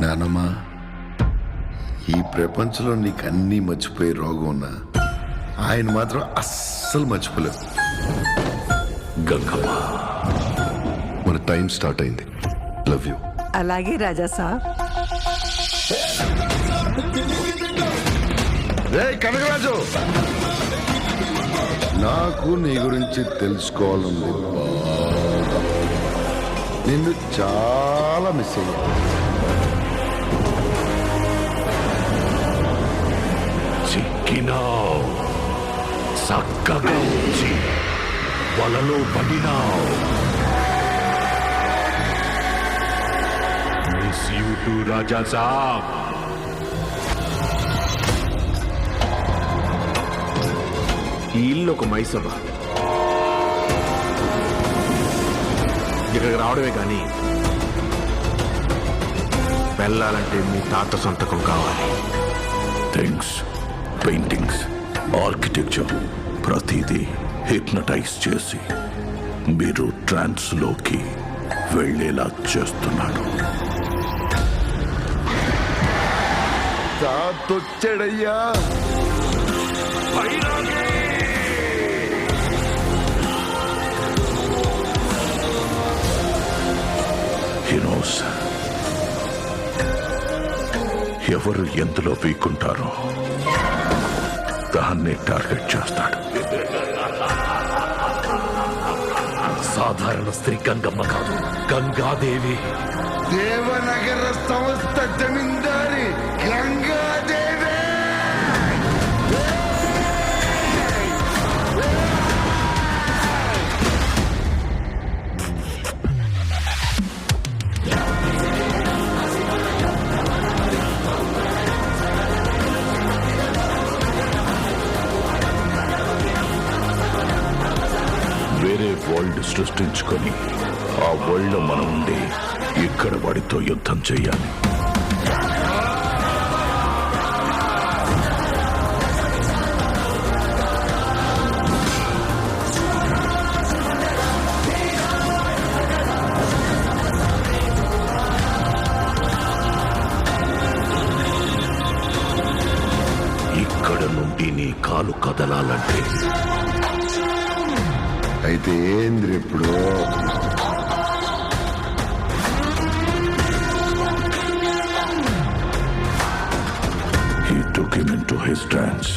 నానమ్మా, ఈ ప్రపంచంలో నీకు అన్నీ మర్చిపోయే రోగం ఉన్నా ఆయన మాత్రం అస్సలు మర్చిపోలేదు. గంగమ్మ, మన టైం స్టార్ట్ అయింది. Love you. అలాగే రాజా సాబ్. రే కనకరాజు, నాకు నీ గురించి తెలుసుకోవాలంది. నిన్ను చాలా మిస్ అయ్యా. చిక్కినావు, చక్కగా వచ్చి వలలో పడినావు. మిస్ యూ టు రాజా సాబ్. ఈ ఇల్లు ఒక మైసభ. ఇక్కడికి రావడమే కానీ వెళ్ళాలంటే మీ తాత సొంతకం కావాలి. థింగ్స్, పెయింటింగ్స్, ఆర్కిటెక్చర్ ప్రతిదీ హిప్నటైజ్ చేసి మీరు ట్రాన్స్లోకి వెళ్ళేలా చేస్తున్నాడు. తాతొచ్చాడయ్యా. He knows. ఎవరు ఎందులో వీకుంటారో దాన్ని టార్గెట్ చేస్తాడు. సాధారణ స్త్రీ గంగమ్మ కాదు, గంగాదేవి. దేవనగర సంస్థ జమీందారి గంగాదేవి. వేరే వరల్డ్ సృష్టించుకొని ఆ వరల్డ్ లో మనం ఉండి ఇక్కడ వాడితో యుద్ధం చేయాలి. ఇక్కడ నుండి నీ కాలు కదలాలంటే అయితే ఏంద్రి ఇప్పుడు? He took him into his trance.